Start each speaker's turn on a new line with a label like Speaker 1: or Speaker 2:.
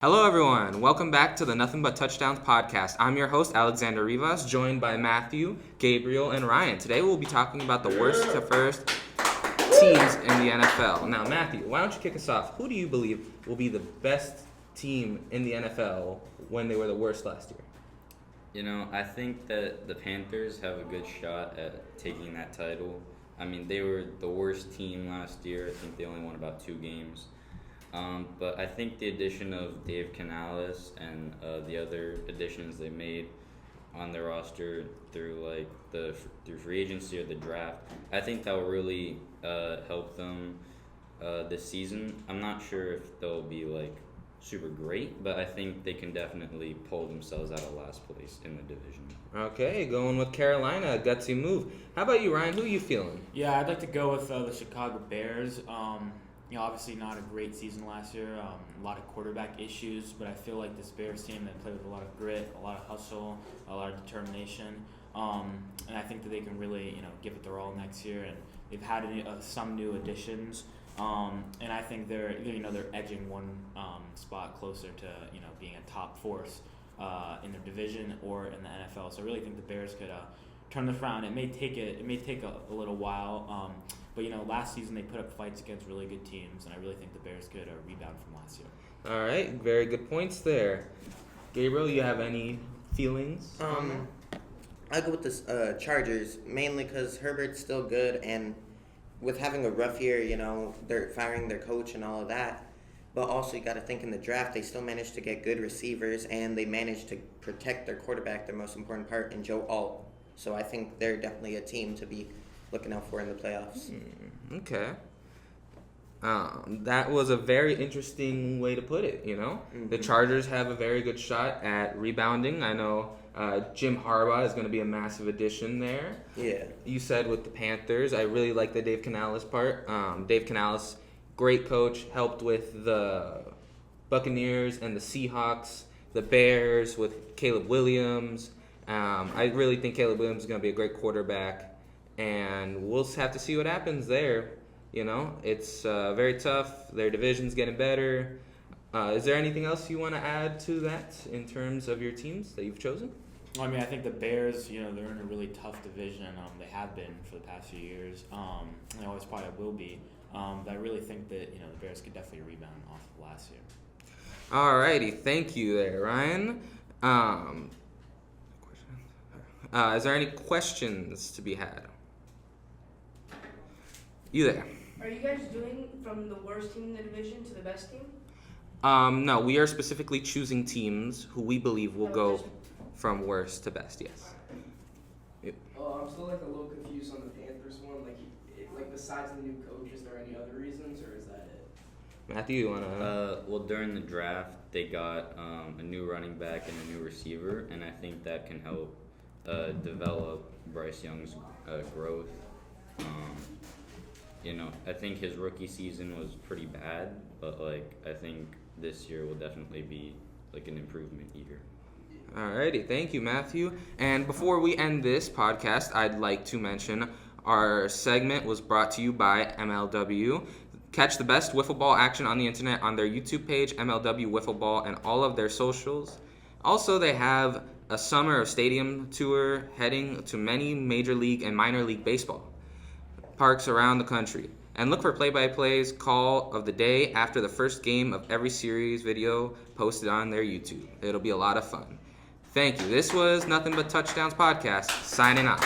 Speaker 1: Hello, everyone. Welcome back to the Nothing But Touchdowns podcast. I'm your host, Alexander Rivas, joined by Matthew, Gabriel, and Ryan. Today, we'll be talking about the worst to first teams in the NFL. Now, Matthew, why don't you kick us off? Who do you believe will be the best team in the NFL when they were the worst last year?
Speaker 2: I think that the Panthers have a good shot at taking that title. I mean, they were the worst team last year. I think they only won about 2 games. But I think the addition of Dave Canales and the other additions they made on their roster through through free agency or the draft, I think that will really help them this season. I'm not sure if they'll be super great, but I think they can definitely pull themselves out of last place in the division.
Speaker 1: Okay, going with Carolina, a gutsy move. How about you, Ryan? Who are you feeling?
Speaker 3: Yeah, I'd like to go with the Chicago Bears. Obviously not a great season last year. A lot of quarterback issues, but I feel like this Bears team, they play with a lot of grit, a lot of hustle, a lot of determination, and I think that they can really, give it their all next year. And they've had some new additions, and I think they're edging one spot closer to being a top force in their division or in the NFL. So I really think the Bears could turn this around. It may take a little while. But last season they put up fights against really good teams, and I really think the Bears could rebound from last year.
Speaker 1: All right, very good points there. Gabriel, you have any feelings?
Speaker 4: I go with the Chargers, mainly because Herbert's still good, and with having a rough year, they're firing their coach and all of that. But also you got to think in the draft, they still managed to get good receivers, and they managed to protect their quarterback, their most important part, in Joe Alt. So I think they're definitely a team to be looking out for in the playoffs.
Speaker 1: Okay. That was a very interesting way to put it, Mm-hmm. The Chargers have a very good shot at rebounding. I know Jim Harbaugh is going to be a massive addition there.
Speaker 4: Yeah.
Speaker 1: You said with the Panthers, I really like the Dave Canales part. Dave Canales, great coach, helped with the Buccaneers and the Seahawks, the Bears with Caleb Williams. I really think Caleb Williams is going to be a great quarterback. And we'll have to see what happens there. It's very tough. Their division's getting better. Is there anything else you want to add to that in terms of your teams that you've chosen?
Speaker 3: Well, I think the Bears, they're in a really tough division. They have been for the past few years. They always probably will be. But I really think that, the Bears could definitely rebound off of last year.
Speaker 1: Alrighty, thank you there, Ryan. Is there any questions to be had? You there?
Speaker 5: Are you guys doing from the worst team in the division to the best team?
Speaker 1: No, we are specifically choosing teams who we believe will go from worst to best, yes.
Speaker 6: I'm still a little confused on the Panthers one. Besides the new coach, is there any other reasons, or is that it?
Speaker 1: Matthew, you want to...
Speaker 2: Well, during the draft, they got a new running back and a new receiver, and I think that can help develop Bryce Young's growth. I think his rookie season was pretty bad, but I think this year will definitely be an improvement year.
Speaker 1: Alrighty, thank you, Matthew. And before we end this podcast, I'd like to mention our segment was brought to you by MLW. Catch the best wiffle ball action on the internet on their YouTube page, MLW Wiffle Ball, and all of their socials. Also, they have a summer of stadium tour heading to many major league and minor league baseball parks around the country. And look for play-by-plays call of the day after the first game of every series video posted on their YouTube. It'll be a lot of fun. Thank you. This was Nothing But Touchdowns Podcast, signing off.